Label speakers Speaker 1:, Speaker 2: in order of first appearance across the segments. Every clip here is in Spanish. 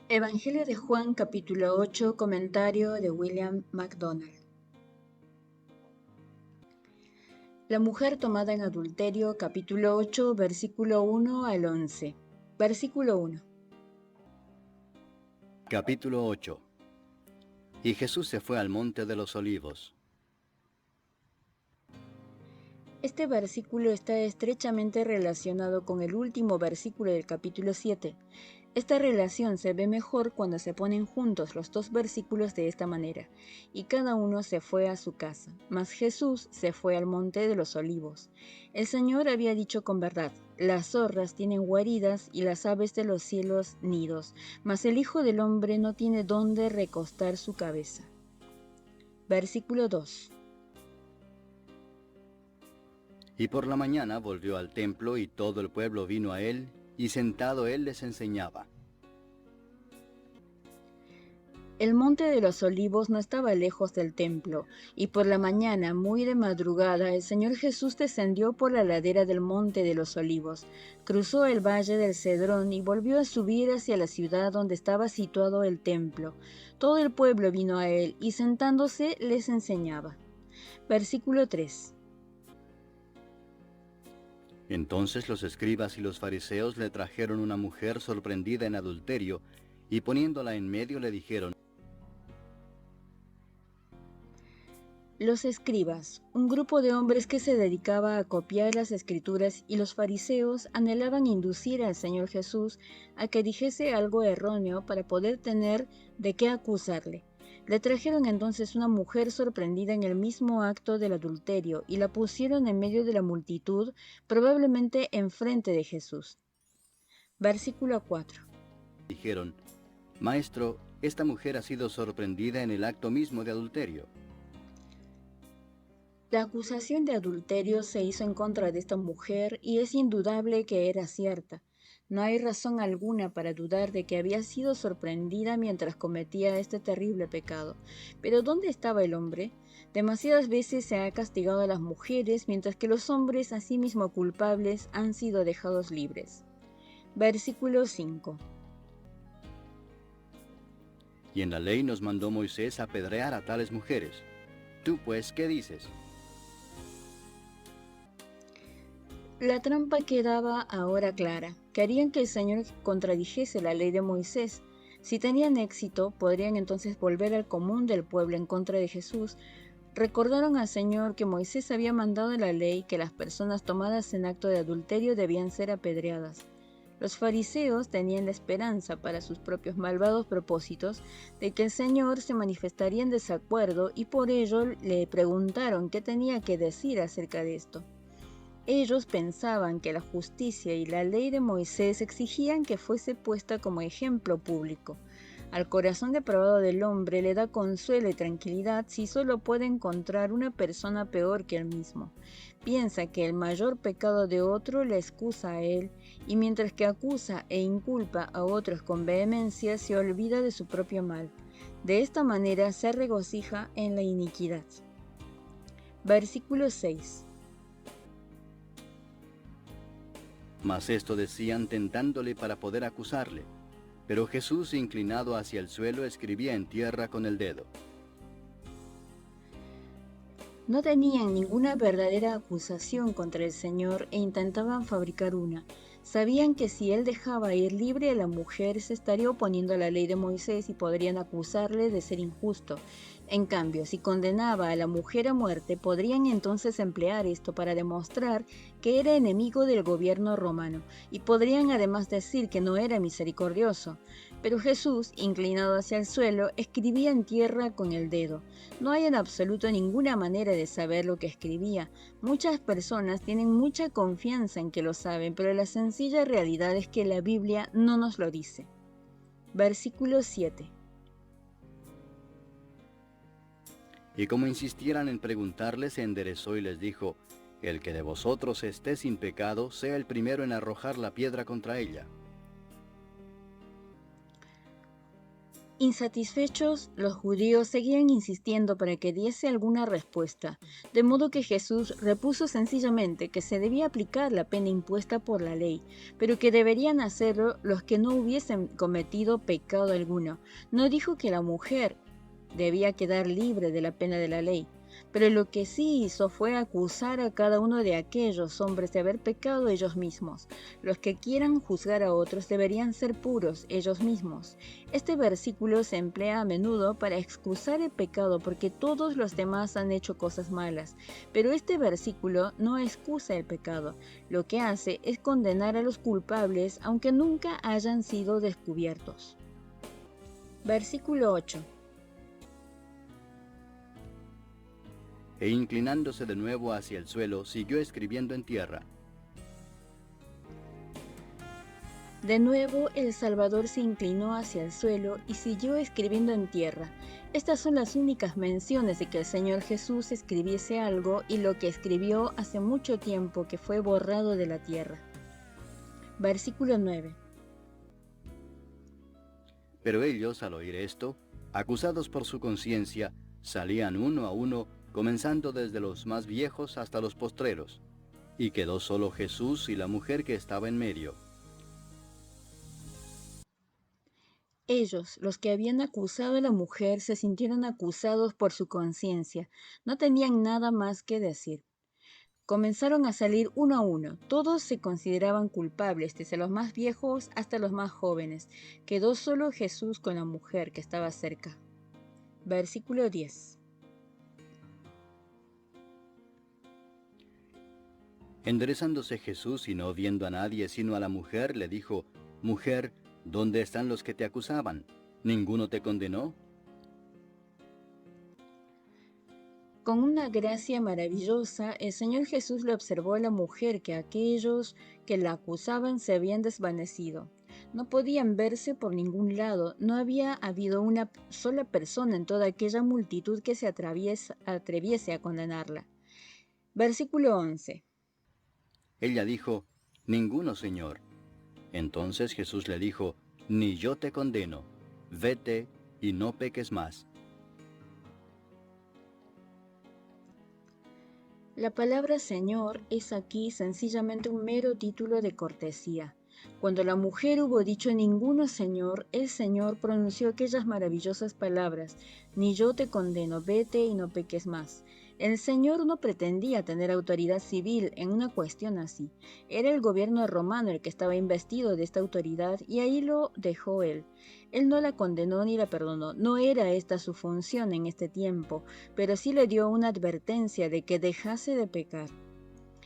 Speaker 1: Evangelio de Juan, capítulo 8, comentario de William MacDonald. La mujer tomada en adulterio, capítulo 8, versículo 1 al 11. Versículo 1.
Speaker 2: Capítulo 8. Y Jesús se fue al monte de los olivos.
Speaker 1: Este versículo está estrechamente relacionado con el último versículo del capítulo 7. Esta relación se ve mejor cuando se ponen juntos los dos versículos de esta manera, y cada uno se fue a su casa, mas Jesús se fue al monte de los olivos. El Señor había dicho con verdad: las zorras tienen guaridas y las aves de los cielos nidos, mas el Hijo del Hombre no tiene dónde recostar su cabeza. Versículo 2.
Speaker 2: Y por la mañana volvió al templo, y todo el pueblo vino a él, y sentado él les enseñaba.
Speaker 1: El monte de los olivos no estaba lejos del templo, y por la mañana, muy de madrugada, el Señor Jesús descendió por la ladera del monte de los olivos, cruzó el valle del Cedrón y volvió a subir hacia la ciudad donde estaba situado el templo. Todo el pueblo vino a él, y sentándose les enseñaba. Versículo 3.
Speaker 2: Entonces los escribas y los fariseos le trajeron una mujer sorprendida en adulterio, y poniéndola en medio le dijeron:
Speaker 1: Los escribas, un grupo de hombres que se dedicaba a copiar las escrituras, y los fariseos anhelaban inducir al Señor Jesús a que dijese algo erróneo para poder tener de qué acusarle. Le trajeron entonces una mujer sorprendida en el mismo acto del adulterio y la pusieron en medio de la multitud, probablemente enfrente de Jesús. Versículo 4.
Speaker 2: Dijeron: Maestro, esta mujer ha sido sorprendida en el acto mismo de adulterio.
Speaker 1: La acusación de adulterio se hizo en contra de esta mujer y es indudable que era cierta. No hay razón alguna para dudar de que había sido sorprendida mientras cometía este terrible pecado. Pero ¿dónde estaba el hombre? Demasiadas veces se ha castigado a las mujeres, mientras que los hombres, asimismo culpables, han sido dejados libres. Versículo 5.
Speaker 2: Y en la ley nos mandó Moisés apedrear a tales mujeres. Tú pues, ¿qué dices?
Speaker 1: La trampa quedaba ahora clara. Querían que el Señor contradijese la ley de Moisés. Si tenían éxito, podrían entonces volver al común del pueblo en contra de Jesús. Recordaron al Señor que Moisés había mandado en la ley que las personas tomadas en acto de adulterio debían ser apedreadas. Los fariseos tenían la esperanza, para sus propios malvados propósitos, de que el Señor se manifestaría en desacuerdo, y por ello le preguntaron qué tenía que decir acerca de esto. Ellos pensaban que la justicia y la ley de Moisés exigían que fuese puesta como ejemplo público. Al corazón depravado del hombre le da consuelo y tranquilidad si solo puede encontrar una persona peor que él mismo. Piensa que el mayor pecado de otro le excusa a él, y mientras que acusa e inculpa a otros con vehemencia, se olvida de su propio mal. De esta manera se regocija en la iniquidad. Versículo 6.
Speaker 2: Mas esto decían tentándole para poder acusarle. Pero Jesús, inclinado hacia el suelo, escribía en tierra con el dedo.
Speaker 1: No tenían ninguna verdadera acusación contra el Señor e intentaban fabricar una. Sabían que si él dejaba ir libre a la mujer, se estaría oponiendo a la ley de Moisés y podrían acusarle de ser injusto. En cambio, si condenaba a la mujer a muerte, podrían entonces emplear esto para demostrar que era enemigo del gobierno romano, y podrían además decir que no era misericordioso. Pero Jesús, inclinado hacia el suelo, escribía en tierra con el dedo. No hay en absoluto ninguna manera de saber lo que escribía. Muchas personas tienen mucha confianza en que lo saben, pero la sencilla realidad es que la Biblia no nos lo dice. Versículo 7.
Speaker 2: Y como insistieran en preguntarle, se enderezó y les dijo: El que de vosotros esté sin pecado, sea el primero en arrojar la piedra contra ella.
Speaker 1: Insatisfechos, los judíos seguían insistiendo para que diese alguna respuesta, de modo que Jesús repuso sencillamente que se debía aplicar la pena impuesta por la ley, pero que deberían hacerlo los que no hubiesen cometido pecado alguno. No dijo que la mujer debía quedar libre de la pena de la ley, pero lo que sí hizo fue acusar a cada uno de aquellos hombres de haber pecado ellos mismos. Los que quieran juzgar a otros deberían ser puros ellos mismos. Este versículo se emplea a menudo para excusar el pecado porque todos los demás han hecho cosas malas, pero este versículo no excusa el pecado. Lo que hace es condenar a los culpables aunque nunca hayan sido descubiertos. Versículo 8.
Speaker 2: E inclinándose de nuevo hacia el suelo, siguió escribiendo en tierra.
Speaker 1: De nuevo el Salvador se inclinó hacia el suelo y siguió escribiendo en tierra. Estas son las únicas menciones de que el Señor Jesús escribiese algo y lo que escribió hace mucho tiempo que fue borrado de la tierra. Versículo 9.
Speaker 2: Pero ellos, al oír esto, acusados por su conciencia, salían uno a uno, comenzando desde los más viejos hasta los postreros, y quedó solo Jesús y la mujer que estaba en medio.
Speaker 1: Ellos, los que habían acusado a la mujer, se sintieron acusados por su conciencia. No tenían nada más que decir. Comenzaron a salir uno a uno. Todos se consideraban culpables, desde los más viejos hasta los más jóvenes. Quedó solo Jesús con la mujer que estaba cerca. Versículo 10.
Speaker 2: Enderezándose Jesús y no viendo a nadie sino a la mujer, le dijo: Mujer, ¿dónde están los que te acusaban? ¿Ninguno te condenó?
Speaker 1: Con una gracia maravillosa, el Señor Jesús le observó a la mujer que aquellos que la acusaban se habían desvanecido. No podían verse por ningún lado, no había habido una sola persona en toda aquella multitud que se atreviese a condenarla. Versículo 11.
Speaker 2: Ella dijo: Ninguno, Señor. Entonces Jesús le dijo: Ni yo te condeno. Vete y no peques más.
Speaker 1: La palabra Señor es aquí sencillamente un mero título de cortesía. Cuando la mujer hubo dicho ninguno Señor, el Señor pronunció aquellas maravillosas palabras: Ni yo te condeno, vete y no peques más. El Señor no pretendía tener autoridad civil en una cuestión así. Era el gobierno romano el que estaba investido de esta autoridad y ahí lo dejó él. Él no la condenó ni la perdonó, no era esta su función en este tiempo, pero sí le dio una advertencia de que dejase de pecar.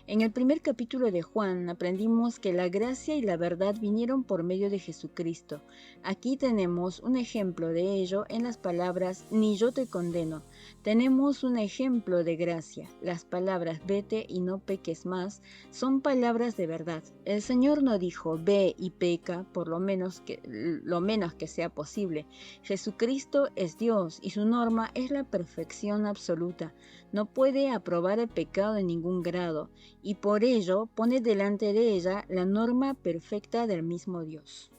Speaker 1: En el primer capítulo de Juan aprendimos que la gracia y la verdad vinieron por medio de Jesucristo. Aquí tenemos un ejemplo de ello en las palabras ni yo te condeno. Tenemos un ejemplo de gracia. Las palabras vete y no peques más son palabras de verdad. El Señor no dijo ve y peca por lo menos que sea posible. Jesucristo es Dios y su norma es la perfección absoluta. No puede aprobar el pecado en ningún grado, y por ello pone delante de ella la norma perfecta del mismo Dios.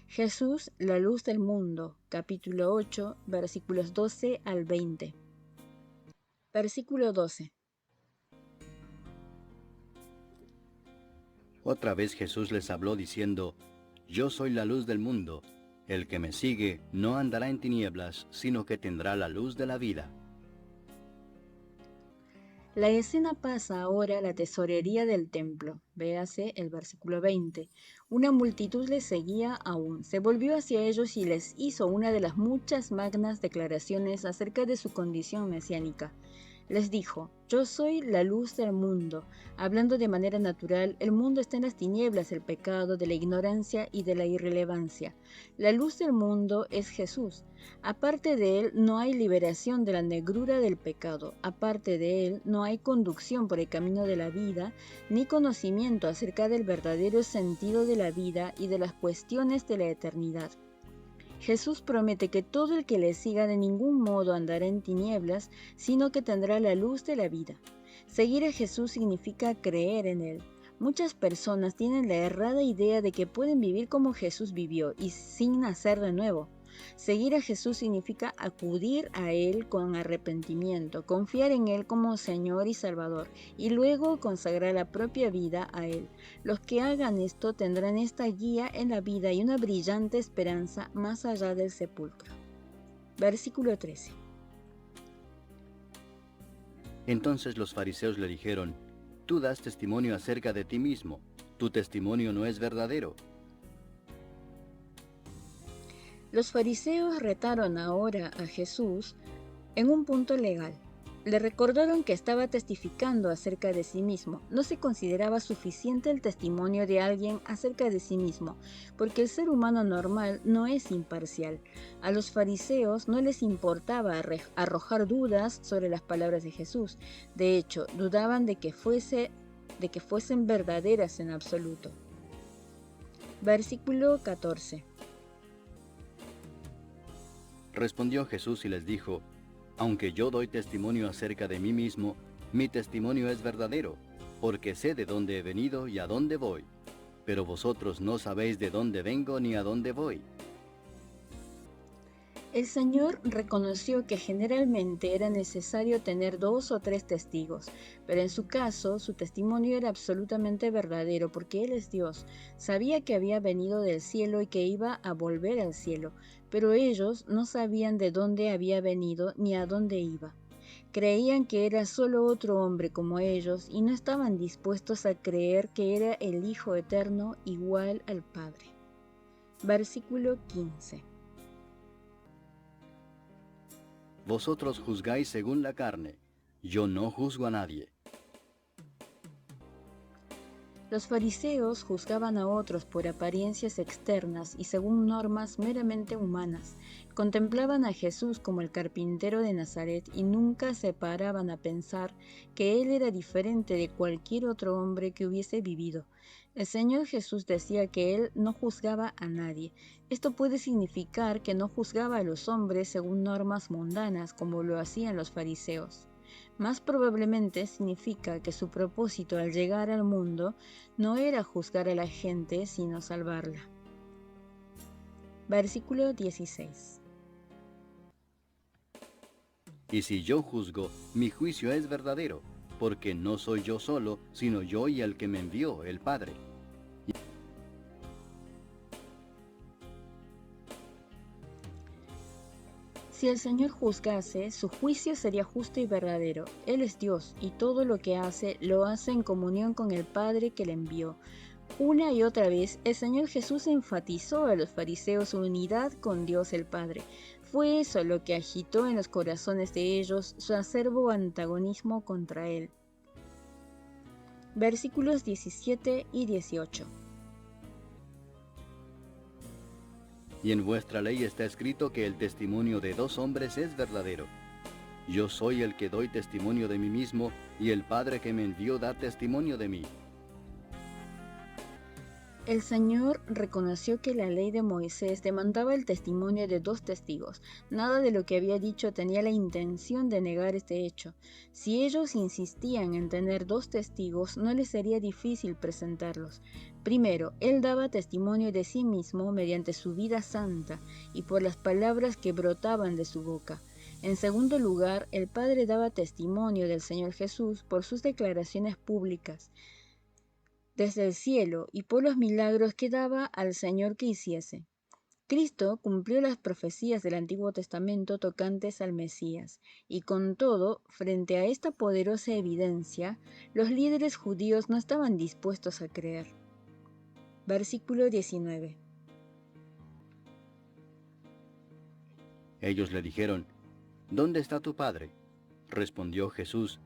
Speaker 1: Jesús, la luz del mundo, capítulo 8, versículos 12 al 20. Versículo 12.
Speaker 2: Otra vez Jesús les habló diciendo: Yo soy la luz del mundo. El que me sigue no andará en tinieblas, sino que tendrá la luz de la vida.
Speaker 1: La escena pasa ahora a la tesorería del templo. Véase el versículo 20. Una multitud les seguía aún. Se volvió hacia ellos y les hizo una de las muchas magnas declaraciones acerca de su condición mesiánica. Les dijo: Yo soy la luz del mundo. Hablando de manera natural, el mundo está en las tinieblas del pecado, de la ignorancia y de la irrelevancia. La luz del mundo es Jesús. Aparte de él no hay liberación de la negrura del pecado. Aparte de él no hay conducción por el camino de la vida, ni conocimiento acerca del verdadero sentido de la vida y de las cuestiones de la eternidad. Jesús promete que todo el que le siga de ningún modo andará en tinieblas, sino que tendrá la luz de la vida. Seguir a Jesús significa creer en él. Muchas personas tienen la errada idea de que pueden vivir como Jesús vivió y sin nacer de nuevo. Seguir a Jesús significa acudir a Él con arrepentimiento, confiar en Él como Señor y Salvador y luego consagrar la propia vida a Él. Los que hagan esto tendrán esta guía en la vida y una brillante esperanza más allá del sepulcro. Versículo 13.
Speaker 2: Entonces los fariseos le dijeron: Tú das testimonio acerca de ti mismo, tu testimonio no es verdadero.
Speaker 1: Los fariseos retaron ahora a Jesús en un punto legal. Le recordaron que estaba testificando acerca de sí mismo. No se consideraba suficiente el testimonio de alguien acerca de sí mismo, porque el ser humano normal no es imparcial. A los fariseos no les importaba arrojar dudas sobre las palabras de Jesús. De hecho, dudaban de que fuesen verdaderas en absoluto. Versículo 14.
Speaker 2: Respondió Jesús y les dijo: Aunque yo doy testimonio acerca de mí mismo, mi testimonio es verdadero, porque sé de dónde he venido y a dónde voy. Pero vosotros no sabéis de dónde vengo ni a dónde voy.
Speaker 1: El Señor reconoció que generalmente era necesario tener 2 o 3 testigos, pero en su caso su testimonio era absolutamente verdadero porque Él es Dios. Sabía que había venido del cielo y que iba a volver al cielo, pero ellos no sabían de dónde había venido ni a dónde iba. Creían que era solo otro hombre como ellos y no estaban dispuestos a creer que era el Hijo eterno igual al Padre. Versículo 15.
Speaker 2: Vosotros juzgáis según la carne, yo no juzgo a nadie.
Speaker 1: Los fariseos juzgaban a otros por apariencias externas y según normas meramente humanas. Contemplaban a Jesús como el carpintero de Nazaret y nunca se paraban a pensar que Él era diferente de cualquier otro hombre que hubiese vivido. El Señor Jesús decía que Él no juzgaba a nadie. Esto puede significar que no juzgaba a los hombres según normas mundanas como lo hacían los fariseos. Más probablemente significa que su propósito al llegar al mundo no era juzgar a la gente, sino salvarla. Versículo 16.
Speaker 2: Y si yo juzgo, mi juicio es verdadero, porque no soy yo solo, sino yo y el que me envió, el Padre.
Speaker 1: Si el Señor juzgase, su juicio sería justo y verdadero. Él es Dios, y todo lo que hace, lo hace en comunión con el Padre que le envió. Una y otra vez, el Señor Jesús enfatizó a los fariseos su unidad con Dios el Padre. Fue eso lo que agitó en los corazones de ellos su acerbo antagonismo contra Él. Versículos 17 y 18.
Speaker 2: Y en vuestra ley está escrito que el testimonio de 2 hombres es verdadero. Yo soy el que doy testimonio de mí mismo, y el Padre que me envió da testimonio de mí.
Speaker 1: El Señor reconoció que la ley de Moisés demandaba el testimonio de 2 testigos. Nada de lo que había dicho tenía la intención de negar este hecho. Si ellos insistían en tener 2 testigos, no les sería difícil presentarlos. Primero, Él daba testimonio de sí mismo mediante su vida santa y por las palabras que brotaban de su boca. En segundo lugar, el Padre daba testimonio del Señor Jesús por sus declaraciones públicas desde el cielo y por los milagros que daba al Señor que hiciese. Cristo cumplió las profecías del Antiguo Testamento tocantes al Mesías, y con todo, frente a esta poderosa evidencia, los líderes judíos no estaban dispuestos a creer. Versículo 19.
Speaker 2: Ellos le dijeron: ¿Dónde está tu Padre? Respondió Jesús: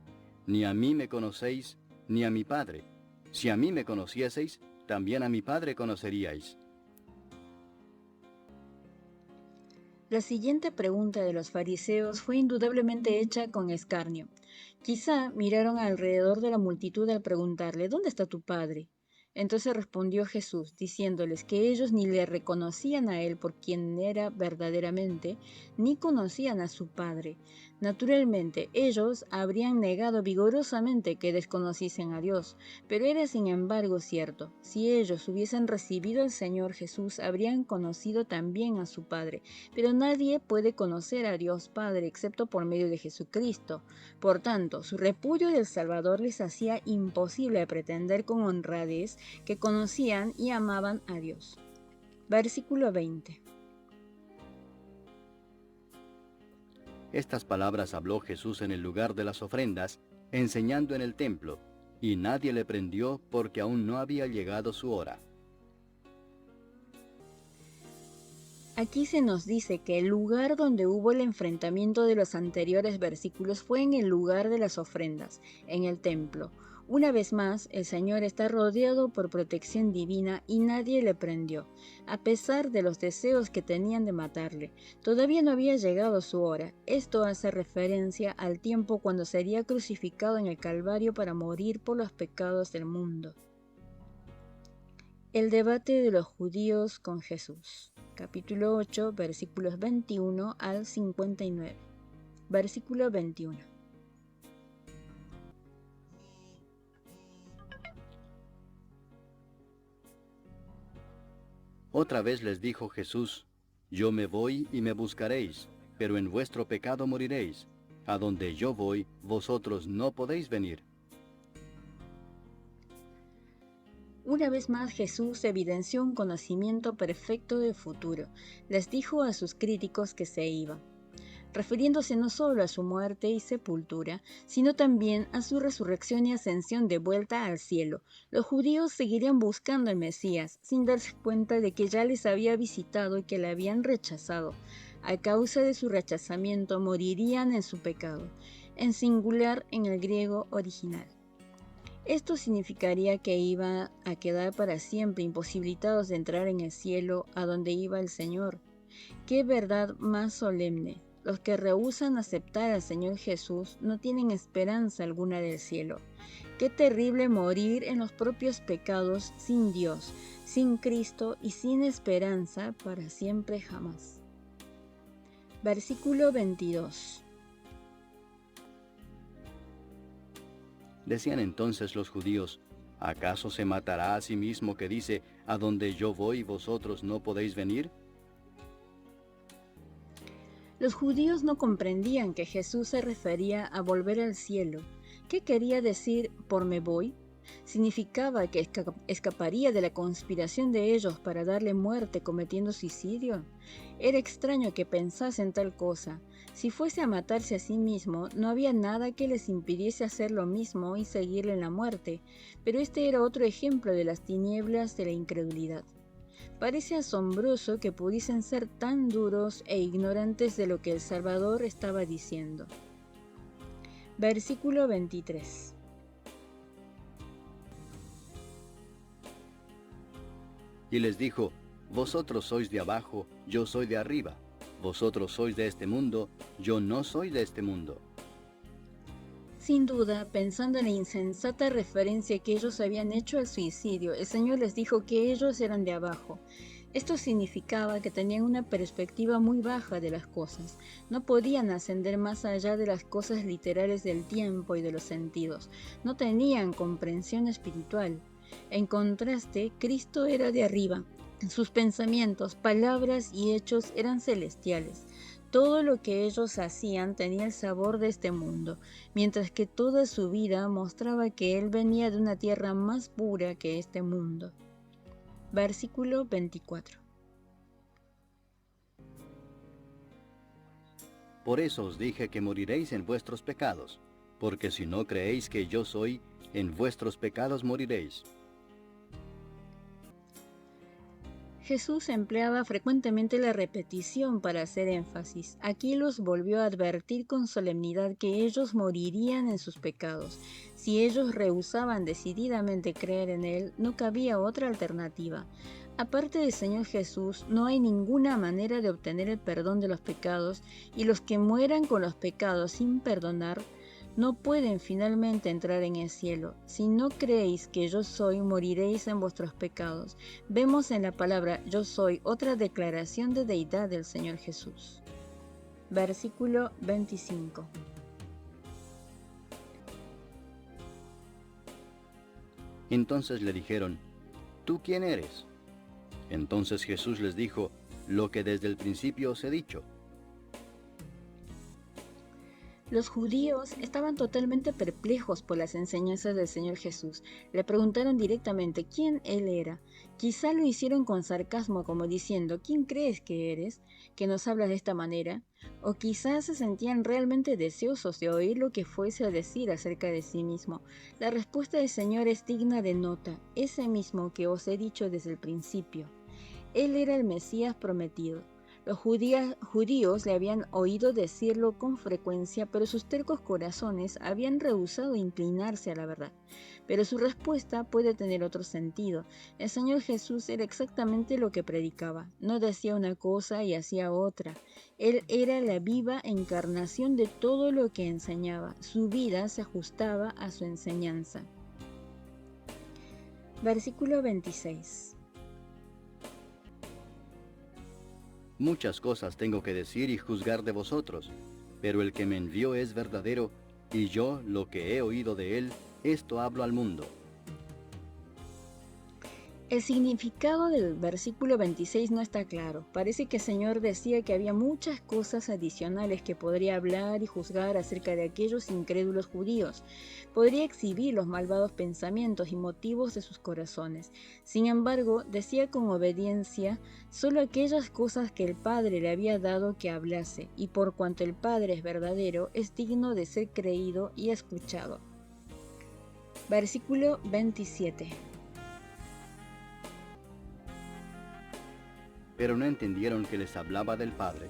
Speaker 2: Ni a mí me conocéis, ni a mi Padre. Si a mí me conocieseis, también a mi Padre conoceríais.
Speaker 1: La siguiente pregunta de los fariseos fue indudablemente hecha con escarnio. Quizá miraron alrededor de la multitud al preguntarle: ¿Dónde está tu Padre? Entonces respondió Jesús, diciéndoles que ellos ni le reconocían a Él por quien era verdaderamente, ni conocían a su Padre. Naturalmente, ellos habrían negado vigorosamente que desconociesen a Dios, pero era sin embargo cierto. Si ellos hubiesen recibido al Señor Jesús, habrían conocido también a su Padre. Pero nadie puede conocer a Dios Padre excepto por medio de Jesucristo. Por tanto, su repudio del Salvador les hacía imposible pretender con honradez que conocían y amaban a Dios. Versículo 20.
Speaker 2: Estas palabras habló Jesús en el lugar de las ofrendas, enseñando en el templo, y nadie le prendió porque aún no había llegado su hora.
Speaker 1: Aquí se nos dice que el lugar donde hubo el enfrentamiento de los anteriores versículos fue en el lugar de las ofrendas, en el templo. Una vez más, el Señor está rodeado por protección divina y nadie le prendió, a pesar de los deseos que tenían de matarle. Todavía no había llegado su hora. Esto hace referencia al tiempo cuando sería crucificado en el Calvario para morir por los pecados del mundo. El debate de los judíos con Jesús. Capítulo 8, versículos 21 al 59. Versículo 21.
Speaker 2: Otra vez les dijo Jesús: Yo me voy y me buscaréis, pero en vuestro pecado moriréis. A donde yo voy, vosotros no podéis venir.
Speaker 1: Una vez más Jesús evidenció un conocimiento perfecto del futuro. Les dijo a sus críticos que se iba, refiriéndose no solo a su muerte y sepultura, sino también a su resurrección y ascensión de vuelta al cielo. Los judíos seguirían buscando al Mesías, sin darse cuenta de que ya les había visitado y que le habían rechazado. A causa de su rechazamiento morirían en su pecado, en singular en el griego original. Esto significaría que iban a quedar para siempre imposibilitados de entrar en el cielo a donde iba el Señor. ¡Qué verdad más solemne! Los que rehúsan aceptar al Señor Jesús no tienen esperanza alguna del cielo. ¡Qué terrible morir en los propios pecados sin Dios, sin Cristo y sin esperanza para siempre jamás! Versículo 22.
Speaker 2: Decían entonces los judíos: ¿Acaso se matará a sí mismo que dice: A donde yo voy vosotros no podéis venir?
Speaker 1: Los judíos no comprendían que Jesús se refería a volver al cielo. ¿Qué quería decir por me voy? ¿Significaba que escaparía de la conspiración de ellos para darle muerte cometiendo suicidio? Era extraño que pensasen tal cosa. Si fuese a matarse a sí mismo, no había nada que les impidiese hacer lo mismo y seguirle en la muerte, pero este era otro ejemplo de las tinieblas de la incredulidad. Parece asombroso que pudiesen ser tan duros e ignorantes de lo que el Salvador estaba diciendo. Versículo 23.
Speaker 2: Y les dijo: Vosotros sois de abajo, yo soy de arriba. Vosotros sois de este mundo, yo no soy de este mundo.
Speaker 1: Sin duda, pensando en la insensata referencia que ellos habían hecho al suicidio, el Señor les dijo que ellos eran de abajo. Esto significaba que tenían una perspectiva muy baja de las cosas. No podían ascender más allá de las cosas literales del tiempo y de los sentidos. No tenían comprensión espiritual. En contraste, Cristo era de arriba. Sus pensamientos, palabras y hechos eran celestiales. Todo lo que ellos hacían tenía el sabor de este mundo, mientras que toda su vida mostraba que Él venía de una tierra más pura que este mundo. Versículo 24.
Speaker 2: Por eso os dije que moriréis en vuestros pecados, porque si no creéis que yo soy, en vuestros pecados moriréis.
Speaker 1: Jesús empleaba frecuentemente la repetición para hacer énfasis. Aquí los volvió a advertir con solemnidad que ellos morirían en sus pecados. Si ellos rehusaban decididamente creer en Él, no cabía otra alternativa. Aparte del Señor Jesús, no hay ninguna manera de obtener el perdón de los pecados, y los que mueran con los pecados sin perdonar, no pueden finalmente entrar en el cielo. Si no creéis que yo soy, moriréis en vuestros pecados. Vemos en la palabra yo soy otra declaración de deidad del Señor Jesús. Versículo 25.
Speaker 2: Entonces le dijeron, ¿tú quién eres? Entonces Jesús les dijo, lo que desde el principio os he dicho.
Speaker 1: Los judíos estaban totalmente perplejos por las enseñanzas del Señor Jesús. Le preguntaron directamente quién Él era. Quizá lo hicieron con sarcasmo, como diciendo, ¿quién crees que eres, que nos hablas de esta manera? O quizás se sentían realmente deseosos de oír lo que fuese a decir acerca de sí mismo. La respuesta del Señor es digna de nota, ese mismo que os he dicho desde el principio. Él era el Mesías prometido. Los judíos le habían oído decirlo con frecuencia, pero sus tercos corazones habían rehusado inclinarse a la verdad. Pero su respuesta puede tener otro sentido. El Señor Jesús era exactamente lo que predicaba. No decía una cosa y hacía otra. Él era la viva encarnación de todo lo que enseñaba. Su vida se ajustaba a su enseñanza. Versículo 26.
Speaker 2: Muchas cosas tengo que decir y juzgar de vosotros, pero el que me envió es verdadero, y yo, lo que he oído de él, esto hablo al mundo.
Speaker 1: El significado del versículo 26 no está claro. Parece que el Señor decía que había muchas cosas adicionales que podría hablar y juzgar acerca de aquellos incrédulos judíos. Podría exhibir los malvados pensamientos y motivos de sus corazones. Sin embargo, decía con obediencia solo aquellas cosas que el Padre le había dado que hablase, y por cuanto el Padre es verdadero, es digno de ser creído y escuchado. Versículo 27.
Speaker 2: Pero no entendieron que les hablaba del Padre.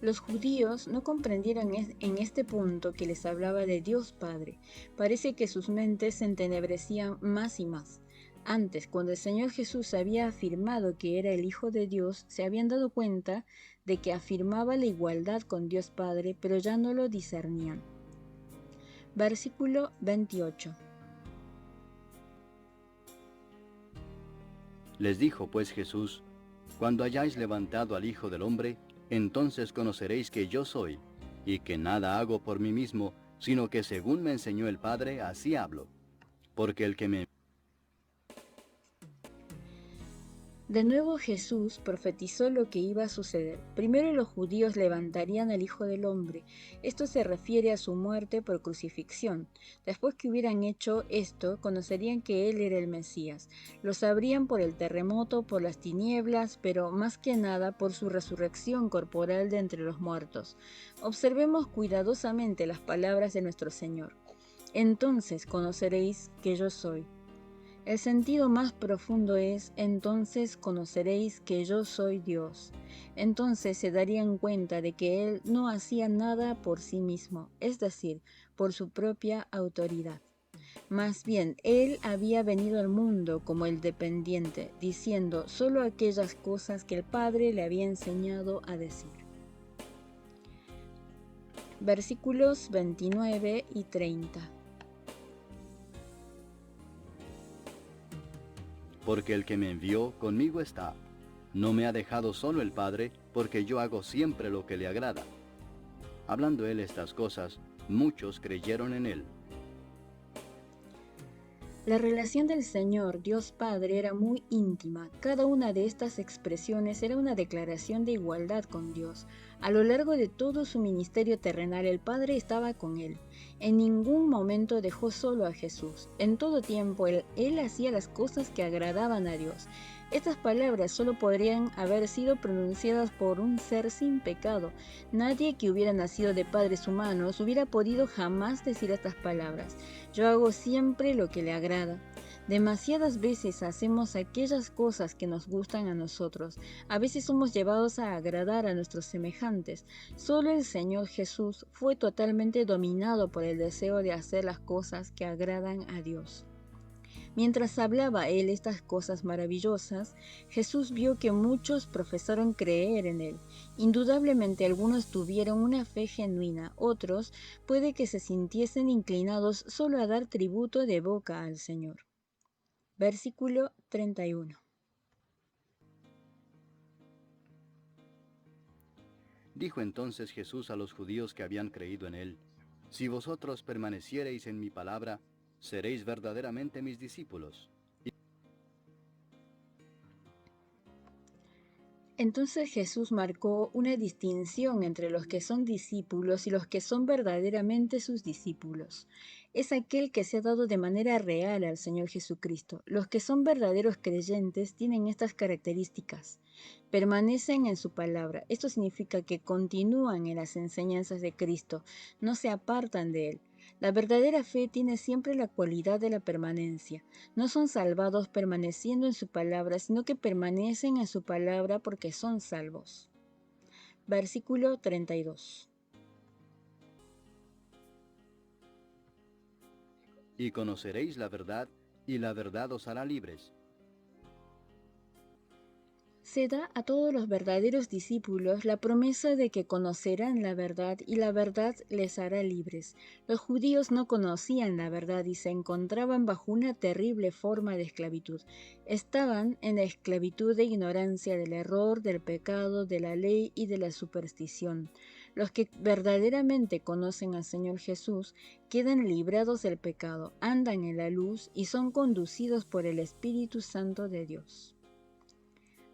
Speaker 1: Los judíos no comprendieron en este punto que les hablaba de Dios Padre. Parece que sus mentes se entenebrecían más y más. Antes, cuando el Señor Jesús había afirmado que era el Hijo de Dios, se habían dado cuenta de que afirmaba la igualdad con Dios Padre, pero ya no lo discernían. Versículo 28.
Speaker 2: Les dijo pues Jesús, cuando hayáis levantado al Hijo del Hombre, entonces conoceréis que yo soy, y que nada hago por mí mismo, sino que según me enseñó el Padre, así hablo. Porque el que me...
Speaker 1: De nuevo Jesús profetizó lo que iba a suceder. Primero los judíos levantarían al Hijo del Hombre. Esto se refiere a su muerte por crucifixión. Después que hubieran hecho esto, conocerían que Él era el Mesías. Lo sabrían por el terremoto, por las tinieblas, pero más que nada por su resurrección corporal de entre los muertos. Observemos cuidadosamente las palabras de nuestro Señor. Entonces conoceréis que yo soy. El sentido más profundo es, entonces conoceréis que yo soy Dios. Entonces se darían cuenta de que Él no hacía nada por sí mismo, es decir, por su propia autoridad. Más bien, Él había venido al mundo como el dependiente, diciendo solo aquellas cosas que el Padre le había enseñado a decir. Versículos 29 y 30.
Speaker 2: Porque el que me envió conmigo está. No me ha dejado solo el Padre, porque yo hago siempre lo que le agrada. Hablando él estas cosas, muchos creyeron en él.
Speaker 1: La relación del Señor, Dios Padre, era muy íntima. Cada una de estas expresiones era una declaración de igualdad con Dios. A lo largo de todo su ministerio terrenal, el Padre estaba con él. En ningún momento dejó solo a Jesús. En todo tiempo, él hacía las cosas que agradaban a Dios. Estas palabras solo podrían haber sido pronunciadas por un ser sin pecado. Nadie que hubiera nacido de padres humanos hubiera podido jamás decir estas palabras. Yo hago siempre lo que le agrada. Demasiadas veces hacemos aquellas cosas que nos gustan a nosotros. A veces somos llevados a agradar a nuestros semejantes. Solo el Señor Jesús fue totalmente dominado por el deseo de hacer las cosas que agradan a Dios. Mientras hablaba él estas cosas maravillosas, Jesús vio que muchos profesaron creer en él. Indudablemente algunos tuvieron una fe genuina, otros puede que se sintiesen inclinados solo a dar tributo de boca al Señor. Versículo 31.
Speaker 2: Dijo entonces Jesús a los judíos que habían creído en él: Si vosotros permaneciereis en mi palabra, seréis verdaderamente mis discípulos.
Speaker 1: Entonces Jesús marcó una distinción entre los que son discípulos y los que son verdaderamente sus discípulos. Es aquel que se ha dado de manera real al Señor Jesucristo. Los que son verdaderos creyentes tienen estas características. Permanecen en su palabra. Esto significa que continúan en las enseñanzas de Cristo, no se apartan de él. La verdadera fe tiene siempre la cualidad de la permanencia. No son salvados permaneciendo en su palabra, sino que permanecen en su palabra porque son salvos. Versículo 32.
Speaker 2: Y conoceréis la verdad, y la verdad os hará libres.
Speaker 1: Se da a todos los verdaderos discípulos la promesa de que conocerán la verdad y la verdad les hará libres. Los judíos no conocían la verdad y se encontraban bajo una terrible forma de esclavitud. Estaban en la esclavitud de ignorancia del error, del pecado, de la ley y de la superstición. Los que verdaderamente conocen al Señor Jesús quedan librados del pecado, andan en la luz y son conducidos por el Espíritu Santo de Dios.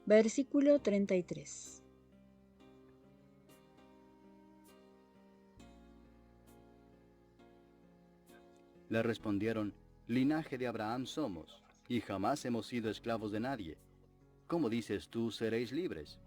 Speaker 1: Versículo 33.
Speaker 2: Le respondieron: Linaje de Abraham somos, y jamás hemos sido esclavos de nadie. ¿Cómo dices tú, seréis libres?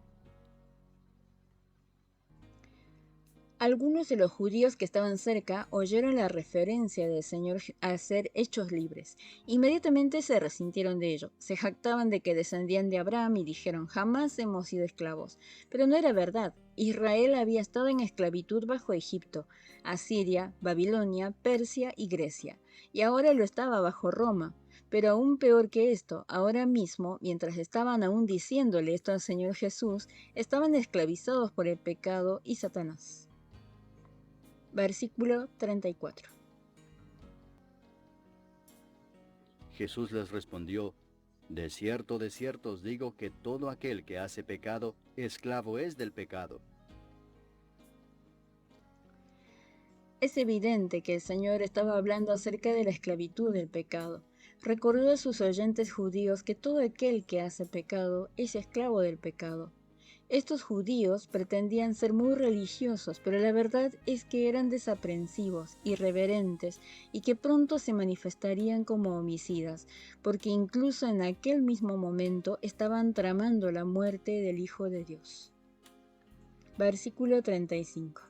Speaker 1: Algunos de los judíos que estaban cerca oyeron la referencia del Señor a ser hechos libres. Inmediatamente se resintieron de ello. Se jactaban de que descendían de Abraham y dijeron: jamás hemos sido esclavos. Pero no era verdad. Israel había estado en esclavitud bajo Egipto, Asiria, Babilonia, Persia y Grecia. Y ahora lo estaba bajo Roma. Pero aún peor que esto, ahora mismo, mientras estaban aún diciéndole esto al Señor Jesús, estaban esclavizados por el pecado y Satanás. Versículo 34.
Speaker 2: Jesús les respondió: de cierto os digo que todo aquel que hace pecado, esclavo es del pecado.
Speaker 1: Es evidente que el Señor estaba hablando acerca de la esclavitud del pecado. Recordó a sus oyentes judíos que todo aquel que hace pecado es esclavo del pecado. Estos judíos pretendían ser muy religiosos, pero la verdad es que eran desaprensivos, irreverentes y que pronto se manifestarían como homicidas, porque incluso en aquel mismo momento estaban tramando la muerte del Hijo de Dios. Versículo 35.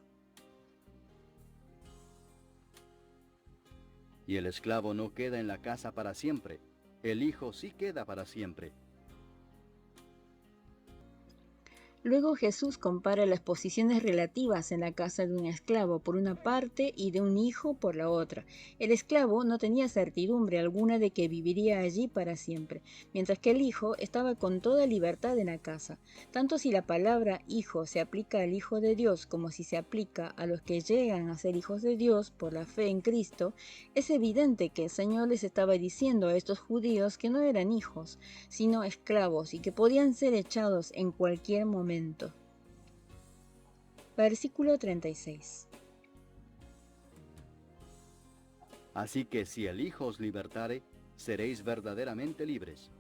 Speaker 2: Y el esclavo no queda en la casa para siempre, el Hijo sí queda para siempre.
Speaker 1: Luego Jesús compara las posiciones relativas en la casa de un esclavo por una parte y de un hijo por la otra. El esclavo no tenía certidumbre alguna de que viviría allí para siempre, mientras que el hijo estaba con toda libertad en la casa. Tanto si la palabra hijo se aplica al Hijo de Dios como si se aplica a los que llegan a ser hijos de Dios por la fe en Cristo, es evidente que el Señor les estaba diciendo a estos judíos que no eran hijos, sino esclavos y que podían ser echados en cualquier momento. Versículo 36.
Speaker 2: Así que si el Hijo os libertare, seréis verdaderamente libres.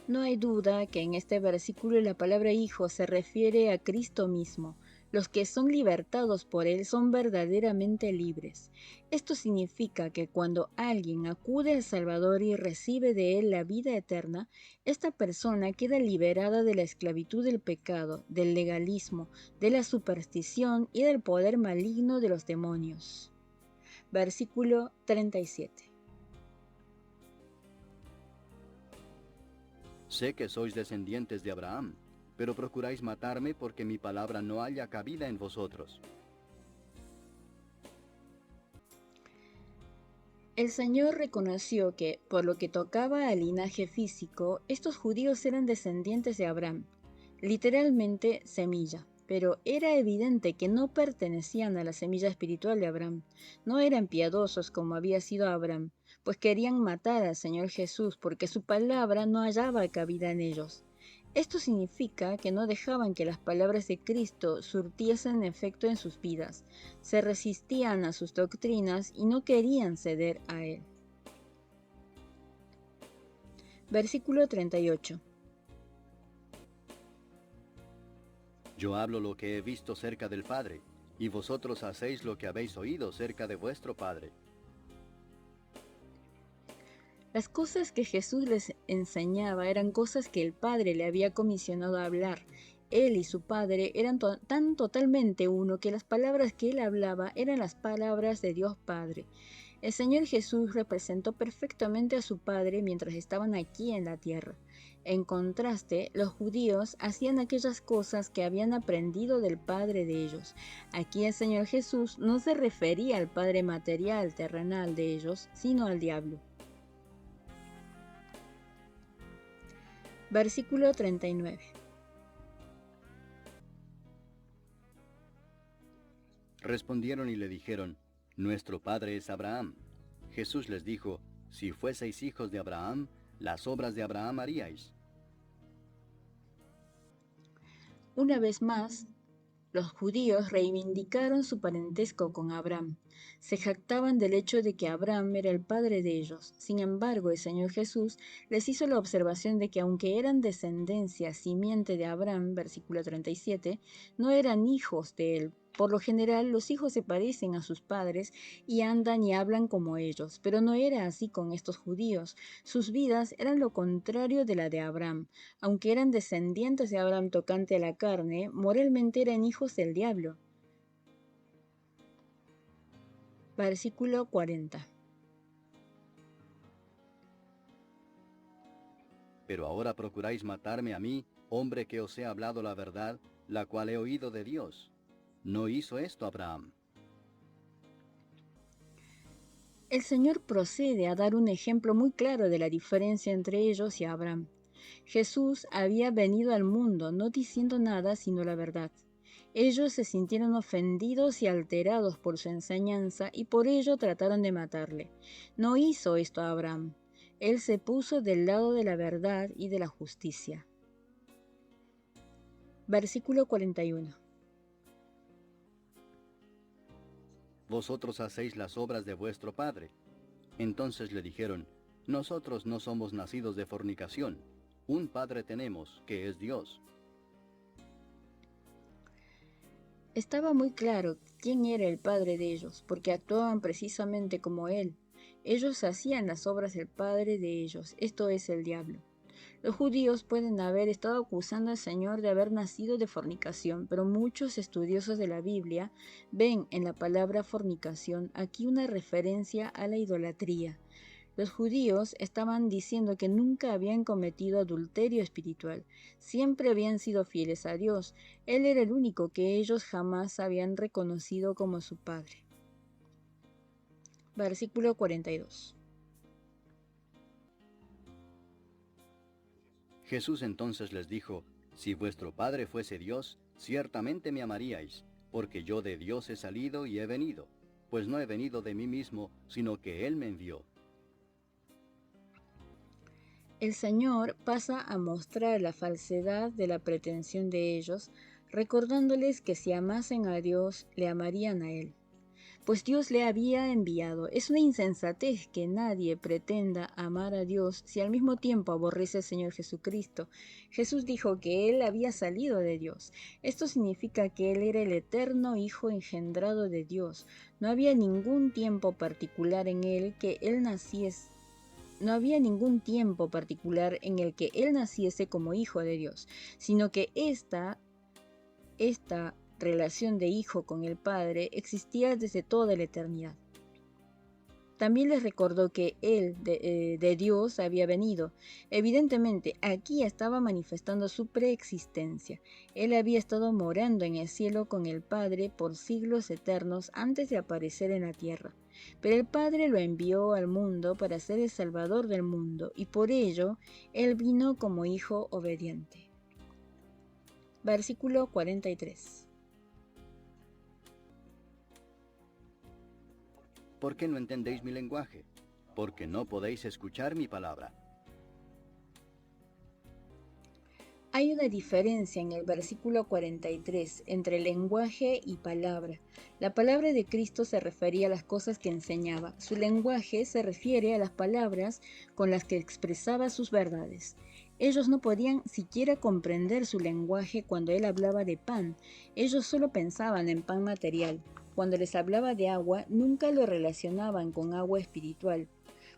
Speaker 1: No hay duda que en este versículo la palabra hijo se refiere a Cristo mismo. Los que son libertados por Él son verdaderamente libres. Esto significa que cuando alguien acude al Salvador y recibe de Él la vida eterna, esta persona queda liberada de la esclavitud del pecado, del legalismo, de la superstición y del poder maligno de los demonios. Versículo 37.
Speaker 2: Sé que sois descendientes de Abraham, pero procuráis matarme porque mi palabra no haya cabida en vosotros.
Speaker 1: El Señor reconoció que, por lo que tocaba al linaje físico, estos judíos eran descendientes de Abraham, literalmente semilla, pero era evidente que no pertenecían a la semilla espiritual de Abraham. No eran piadosos como había sido Abraham, pues querían matar al Señor Jesús porque su palabra no hallaba cabida en ellos. Esto significa que no dejaban que las palabras de Cristo surtiesen efecto en sus vidas, se resistían a sus doctrinas y no querían ceder a él. Versículo 38.
Speaker 2: Yo hablo lo que he visto cerca del Padre, y vosotros hacéis lo que habéis oído cerca de vuestro Padre.
Speaker 1: Las cosas que Jesús les enseñaba eran cosas que el Padre le había comisionado a hablar. Él y su Padre eran tan totalmente uno que las palabras que él hablaba eran las palabras de Dios Padre. El Señor Jesús representó perfectamente a su Padre mientras estaban aquí en la tierra. En contraste, los judíos hacían aquellas cosas que habían aprendido del Padre de ellos. Aquí el Señor Jesús no se refería al Padre material, terrenal de ellos, sino al diablo. Versículo 39.
Speaker 2: Respondieron y le dijeron, Nuestro padre es Abraham. Jesús les dijo, Si fueseis hijos de Abraham, las obras de Abraham haríais.
Speaker 1: Una vez más, los judíos reivindicaron su parentesco con Abraham. Se jactaban del hecho de que Abraham era el padre de ellos. Sin embargo, el Señor Jesús les hizo la observación de que aunque eran descendencia, simiente de Abraham, versículo 37, no eran hijos de él. Por lo general, los hijos se parecen a sus padres y andan y hablan como ellos, pero no era así con estos judíos. Sus vidas eran lo contrario de la de Abraham. Aunque eran descendientes de Abraham tocante a la carne, moralmente eran hijos del diablo. Versículo 40.
Speaker 2: Pero ahora procuráis matarme a mí, hombre que os he hablado la verdad, la cual he oído de Dios. No hizo esto Abraham.
Speaker 1: El Señor procede a dar un ejemplo muy claro de la diferencia entre ellos y Abraham. Jesús había venido al mundo no diciendo nada sino la verdad. Ellos se sintieron ofendidos y alterados por su enseñanza y por ello trataron de matarle. No hizo esto Abraham. Él se puso del lado de la verdad y de la justicia. Versículo 41.
Speaker 2: Vosotros hacéis las obras de vuestro padre. Entonces le dijeron, Nosotros no somos nacidos de fornicación. Un padre tenemos, que es Dios.
Speaker 1: Estaba muy claro quién era el padre de ellos, porque actuaban precisamente como él. Ellos hacían las obras del padre de ellos, esto es el diablo. Los judíos pueden haber estado acusando al Señor de haber nacido de fornicación, pero muchos estudiosos de la Biblia ven en la palabra fornicación aquí una referencia a la idolatría. Los judíos estaban diciendo que nunca habían cometido adulterio espiritual, siempre habían sido fieles a Dios. Él era el único que ellos jamás habían reconocido como su Padre. Versículo 42.
Speaker 2: Jesús entonces les dijo, Si vuestro Padre fuese Dios, ciertamente me amaríais, porque yo de Dios he salido y he venido, pues no he venido de mí mismo, sino que Él me envió.
Speaker 1: El Señor pasa a mostrar la falsedad de la pretensión de ellos, recordándoles que si amasen a Dios, le amarían a Él. Pues Dios le había enviado. Es una insensatez que nadie pretenda amar a Dios si al mismo tiempo aborrece al Señor Jesucristo. Jesús dijo que Él había salido de Dios. Esto significa que Él era el eterno Hijo engendrado de Dios. No había ningún tiempo particular en Él que Él naciese. No había ningún tiempo particular en el que Él naciese como Hijo de Dios, sino que esta relación de hijo con el Padre existía desde toda la eternidad. También les recordó que Él de Dios había venido. Evidentemente, aquí estaba manifestando su preexistencia. Él había estado morando en el cielo con el Padre por siglos eternos antes de aparecer en la tierra. Pero el Padre lo envió al mundo para ser el Salvador del mundo, y por ello Él vino como hijo obediente. Versículo 43.
Speaker 2: ¿Por qué no entendéis mi lenguaje? Porque no podéis escuchar mi palabra.
Speaker 1: Hay una diferencia en el versículo 43 entre lenguaje y palabra. La palabra de Cristo se refería a las cosas que enseñaba. Su lenguaje se refiere a las palabras con las que expresaba sus verdades. Ellos no podían siquiera comprender su lenguaje cuando él hablaba de pan. Ellos solo pensaban en pan material. Cuando les hablaba de agua, nunca lo relacionaban con agua espiritual.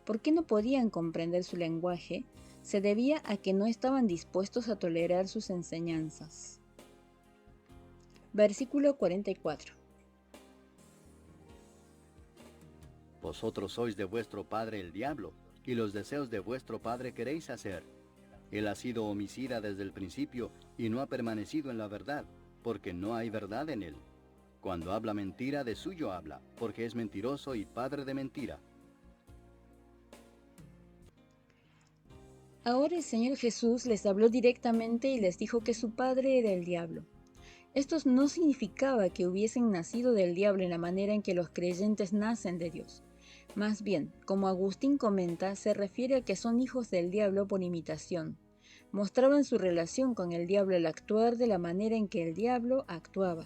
Speaker 1: ¿Por qué no podían comprender su lenguaje? Se debía a que no estaban dispuestos a tolerar sus enseñanzas. Versículo 44.
Speaker 2: Vosotros sois de vuestro padre el diablo, y los deseos de vuestro padre queréis hacer. Él ha sido homicida desde el principio, y no ha permanecido en la verdad, porque no hay verdad en él. Cuando habla mentira, de suyo habla, porque es mentiroso y padre de mentira.
Speaker 1: Ahora el Señor Jesús les habló directamente y les dijo que su padre era el diablo. Esto no significaba que hubiesen nacido del diablo en la manera en que los creyentes nacen de Dios. Más bien, como Agustín comenta, se refiere a que son hijos del diablo por imitación. Mostraban su relación con el diablo al actuar de la manera en que el diablo actuaba.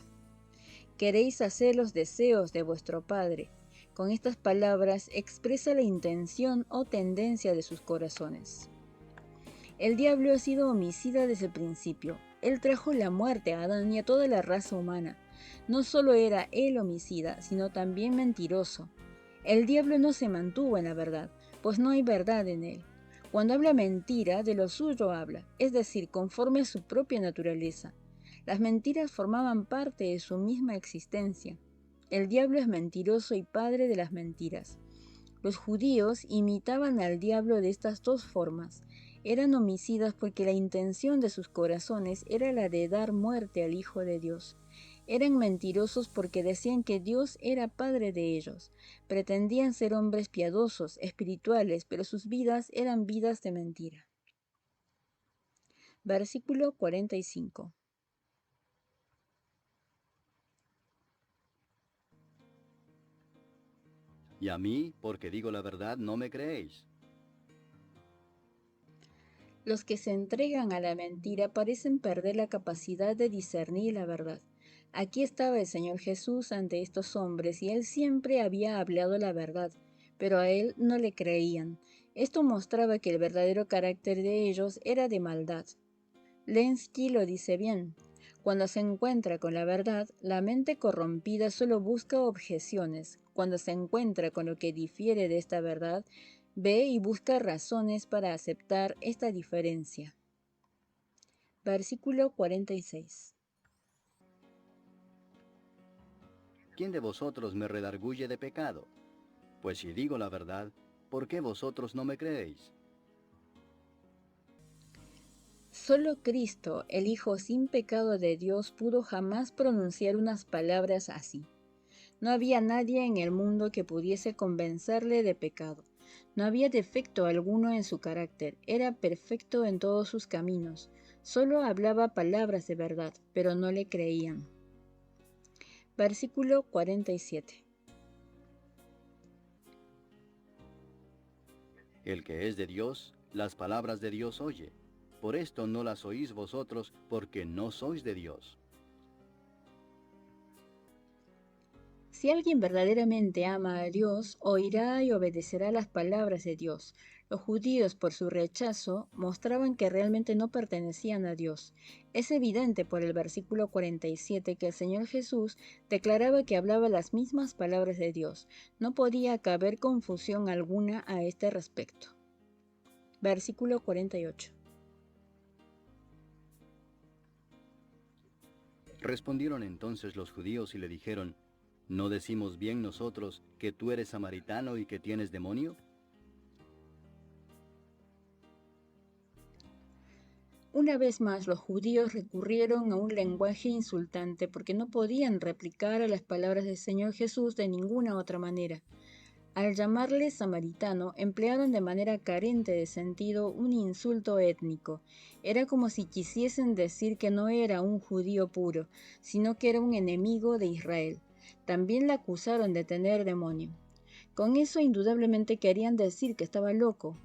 Speaker 1: Queréis hacer los deseos de vuestro padre. Con estas palabras expresa la intención o tendencia de sus corazones. El diablo ha sido homicida desde el principio. Él trajo la muerte a Adán y a toda la raza humana. No solo era él homicida, sino también mentiroso. El diablo no se mantuvo en la verdad, pues no hay verdad en él. Cuando habla mentira, de lo suyo habla, es decir, conforme a su propia naturaleza. Las mentiras formaban parte de su misma existencia. El diablo es mentiroso y padre de las mentiras. Los judíos imitaban al diablo de estas dos formas. Eran homicidas porque la intención de sus corazones era la de dar muerte al Hijo de Dios. Eran mentirosos porque decían que Dios era padre de ellos. Pretendían ser hombres piadosos, espirituales, pero sus vidas eran vidas de mentira. Versículo 45.
Speaker 2: Y a mí, porque digo la verdad, no me creéis.
Speaker 1: Los que se entregan a la mentira parecen perder la capacidad de discernir la verdad. Aquí estaba el Señor Jesús ante estos hombres y él siempre había hablado la verdad, pero a él no le creían. Esto mostraba que el verdadero carácter de ellos era de maldad. Lenski lo dice bien. Cuando se encuentra con la verdad, la mente corrompida solo busca objeciones. Cuando se encuentra con lo que difiere de esta verdad, ve y busca razones para aceptar esta diferencia. Versículo 46.
Speaker 2: ¿Quién de vosotros me redarguye de pecado? Pues si digo la verdad, ¿por qué vosotros no me creéis?
Speaker 1: Solo Cristo, el Hijo sin pecado de Dios, pudo jamás pronunciar unas palabras así. No había nadie en el mundo que pudiese convencerle de pecado. No había defecto alguno en su carácter, era perfecto en todos sus caminos. Solo hablaba palabras de verdad, pero no le creían. Versículo 47.
Speaker 2: El que es de Dios, las palabras de Dios oye. Por esto no las oís vosotros, porque no sois de Dios.
Speaker 1: Si alguien verdaderamente ama a Dios, oirá y obedecerá las palabras de Dios. Los judíos, por su rechazo, mostraban que realmente no pertenecían a Dios. Es evidente por el versículo 47 que el Señor Jesús declaraba que hablaba las mismas palabras de Dios. No podía caber confusión alguna a este respecto. Versículo 48.
Speaker 2: Respondieron entonces los judíos y le dijeron, ¿no decimos bien nosotros que tú eres samaritano y que tienes demonio?
Speaker 1: Una vez más los judíos recurrieron a un lenguaje insultante porque no podían replicar a las palabras del Señor Jesús de ninguna otra manera. Al llamarle samaritano, emplearon de manera carente de sentido un insulto étnico. Era como si quisiesen decir que no era un judío puro, sino que era un enemigo de Israel. También la acusaron de tener demonio. Con eso indudablemente querían decir que estaba loco.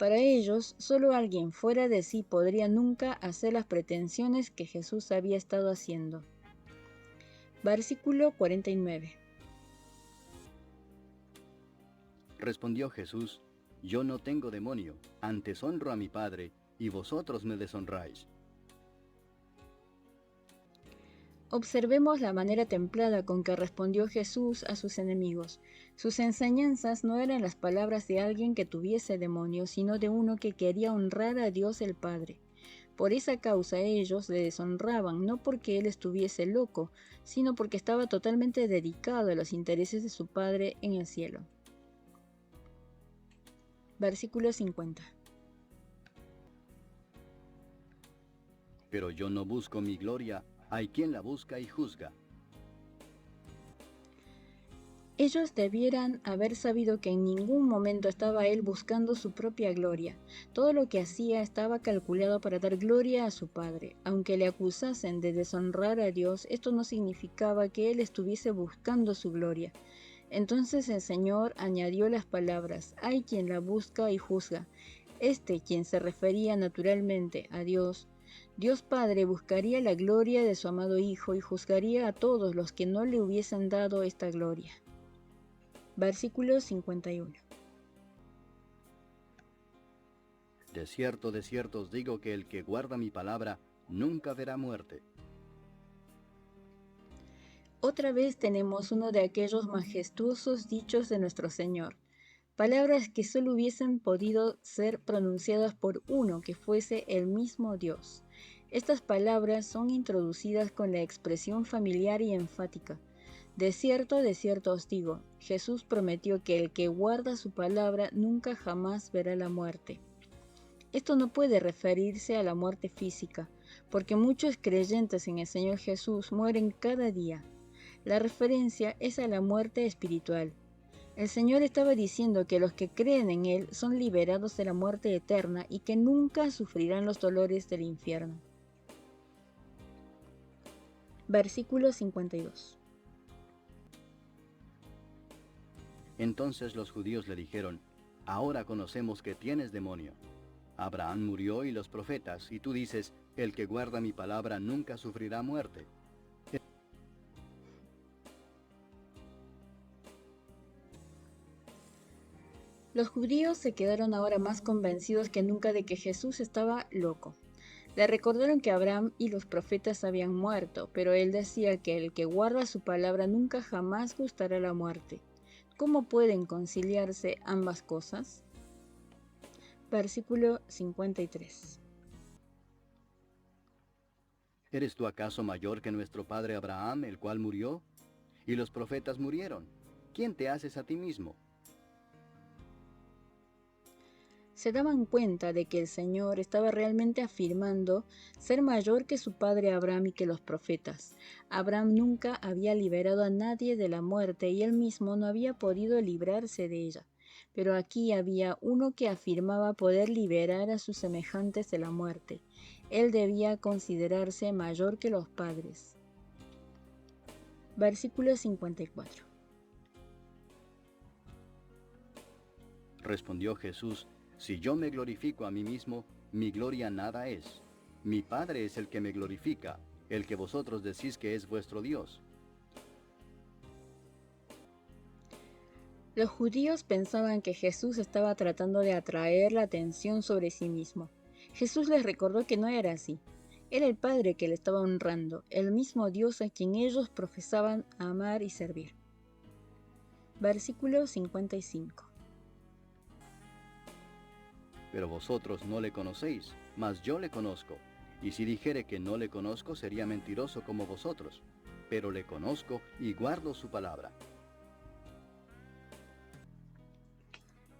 Speaker 1: Para ellos, solo alguien fuera de sí podría nunca hacer las pretensiones que Jesús había estado haciendo. Versículo 49.
Speaker 2: Respondió Jesús, yo no tengo demonio, antes honro a mi Padre, y vosotros me deshonráis.
Speaker 1: Observemos la manera templada con que respondió Jesús a sus enemigos. Sus enseñanzas no eran las palabras de alguien que tuviese demonios, sino de uno que quería honrar a Dios el Padre. Por esa causa ellos le deshonraban, no porque él estuviese loco, sino porque estaba totalmente dedicado a los intereses de su Padre en el cielo. Versículo 50.
Speaker 2: Pero yo no busco mi gloria, hay quien la busca y juzga.
Speaker 1: Ellos debieran haber sabido que en ningún momento estaba él buscando su propia gloria. Todo lo que hacía estaba calculado para dar gloria a su Padre. Aunque le acusasen de deshonrar a Dios, esto no significaba que él estuviese buscando su gloria. Entonces el Señor añadió las palabras, hay quien la busca y juzga. Quien se refería naturalmente a Dios, Dios Padre buscaría la gloria de su amado Hijo y juzgaría a todos los que no le hubiesen dado esta gloria. Versículo 51.
Speaker 2: De cierto os digo que el que guarda mi palabra nunca verá muerte.
Speaker 1: Otra vez tenemos uno de aquellos majestuosos dichos de nuestro Señor, palabras que solo hubiesen podido ser pronunciadas por uno que fuese el mismo Dios. Estas palabras son introducidas con la expresión familiar y enfática. De cierto os digo, Jesús prometió que el que guarda su palabra nunca jamás verá la muerte. Esto no puede referirse a la muerte física, porque muchos creyentes en el Señor Jesús mueren cada día. La referencia es a la muerte espiritual. El Señor estaba diciendo que los que creen en Él son liberados de la muerte eterna y que nunca sufrirán los dolores del infierno. Versículo 52.
Speaker 2: Entonces los judíos le dijeron, ahora conocemos que tienes demonio. Abraham murió y los profetas, y tú dices, el que guarda mi palabra nunca sufrirá muerte.
Speaker 1: Los judíos se quedaron ahora más convencidos que nunca de que Jesús estaba loco. Le recordaron que Abraham y los profetas habían muerto, pero él decía que el que guarda su palabra nunca jamás gustará la muerte. ¿Cómo pueden conciliarse ambas cosas? Versículo 53.
Speaker 2: ¿Eres tú acaso mayor que nuestro padre Abraham, el cual murió? Y los profetas murieron. ¿Quién te haces a ti mismo?
Speaker 1: Se daban cuenta de que el Señor estaba realmente afirmando ser mayor que su padre Abraham y que los profetas. Abraham nunca había liberado a nadie de la muerte y él mismo no había podido librarse de ella. Pero aquí había uno que afirmaba poder liberar a sus semejantes de la muerte. Él debía considerarse mayor que los padres. Versículo 54.
Speaker 2: Respondió Jesús, si yo me glorifico a mí mismo, mi gloria nada es. Mi Padre es el que me glorifica, el que vosotros decís que es vuestro Dios.
Speaker 1: Los judíos pensaban que Jesús estaba tratando de atraer la atención sobre sí mismo. Jesús les recordó que no era así. Era el Padre que le estaba honrando, el mismo Dios a quien ellos profesaban amar y servir. Versículo 55.
Speaker 2: Pero vosotros no le conocéis, mas yo le conozco. Y si dijere que no le conozco, sería mentiroso como vosotros. Pero le conozco y guardo su palabra.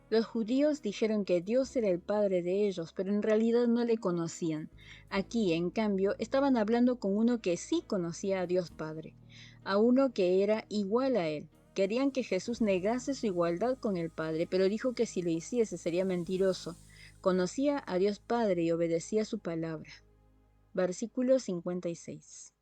Speaker 1: Los judíos dijeron que Dios era el Padre de ellos, pero en realidad no le conocían. Aquí, en cambio, estaban hablando con uno que sí conocía a Dios Padre, a uno que era igual a él. Querían que Jesús negase su igualdad con el Padre, pero dijo que si lo hiciese sería mentiroso. Conocía a Dios Padre y obedecía su palabra. Versículo 56.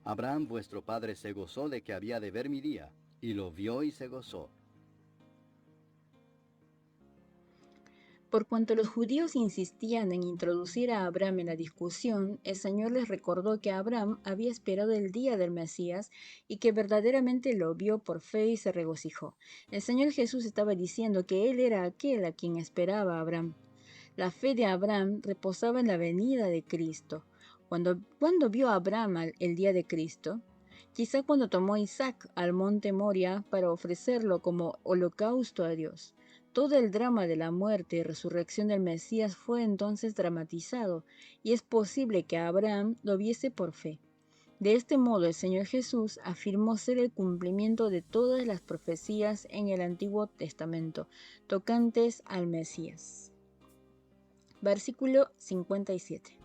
Speaker 2: Abraham vuestro padre se gozó de que había de ver mi día, y lo vio y se gozó.
Speaker 1: Por cuanto los judíos insistían en introducir a Abraham en la discusión, el Señor les recordó que Abraham había esperado el día del Mesías y que verdaderamente lo vio por fe y se regocijó. El Señor Jesús estaba diciendo que Él era aquel a quien esperaba Abraham. La fe de Abraham reposaba en la venida de Cristo. Cuando vio a Abraham el día de Cristo, quizá cuando tomó a Isaac al monte Moria para ofrecerlo como holocausto a Dios. Todo el drama de la muerte y resurrección del Mesías fue entonces dramatizado, y es posible que Abraham lo viese por fe. De este modo, el Señor Jesús afirmó ser el cumplimiento de todas las profecías en el Antiguo Testamento tocantes al Mesías. Versículo 57.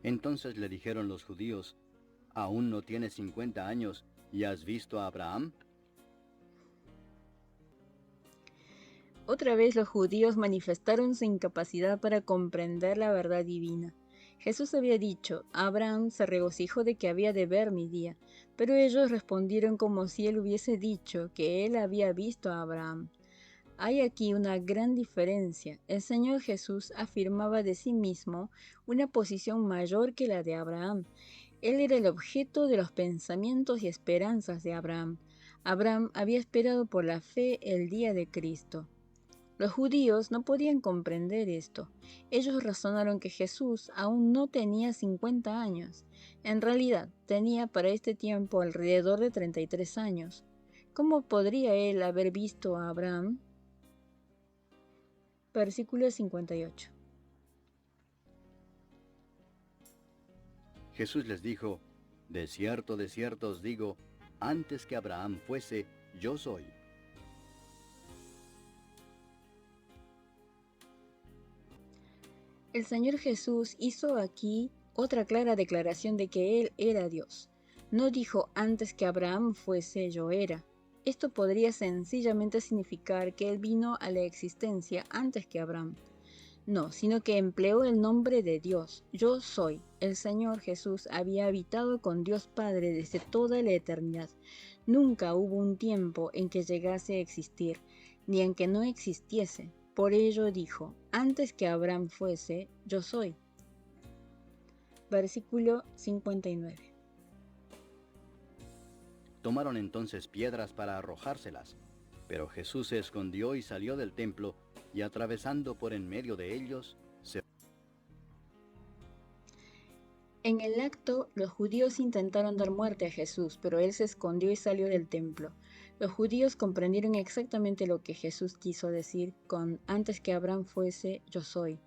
Speaker 2: Entonces le dijeron los judíos, ¿aún no tienes 50 años y has visto a Abraham?
Speaker 1: Otra vez los judíos manifestaron su incapacidad para comprender la verdad divina. Jesús había dicho, Abraham se regocijó de que había de ver mi día, pero ellos respondieron como si él hubiese dicho que él había visto a Abraham. Hay aquí una gran diferencia. El Señor Jesús afirmaba de sí mismo una posición mayor que la de Abraham. Él era el objeto de los pensamientos y esperanzas de Abraham. Abraham había esperado por la fe el día de Cristo. Los judíos no podían comprender esto. Ellos razonaron que Jesús aún no tenía 50 años. En realidad, tenía para este tiempo alrededor de 33 años. ¿Cómo podría él haber visto a Abraham? Versículo 58.
Speaker 2: Jesús les dijo, de cierto os digo, antes que Abraham fuese, yo soy.
Speaker 1: El Señor Jesús hizo aquí otra clara declaración de que Él era Dios. No dijo antes que Abraham fuese yo era. Esto podría sencillamente significar que Él vino a la existencia antes que Abraham. No, sino que empleó el nombre de Dios. Yo soy. El Señor Jesús había habitado con Dios Padre desde toda la eternidad. Nunca hubo un tiempo en que llegase a existir, ni en que no existiese. Por ello dijo, antes que Abraham fuese, yo soy. Versículo 59.
Speaker 2: Tomaron entonces piedras para arrojárselas, pero Jesús se escondió y salió del templo, y atravesando por en medio de ellos, se...
Speaker 1: En el acto, los judíos intentaron dar muerte a Jesús, pero él se escondió y salió del templo. Los judíos comprendieron exactamente lo que Jesús quiso decir con antes que Abraham fuese, yo soy.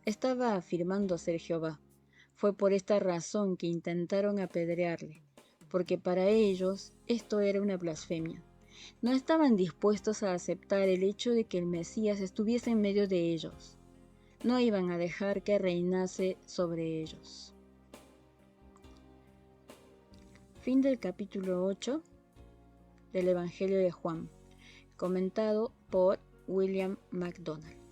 Speaker 1: Estaba afirmando ser Jehová. Fue por esta razón que intentaron apedrearle, porque para ellos esto era una blasfemia. No estaban dispuestos a aceptar el hecho de que el Mesías estuviese en medio de ellos. No iban a dejar que reinase sobre ellos. Fin del capítulo 8 del Evangelio de Juan, comentado por William MacDonald.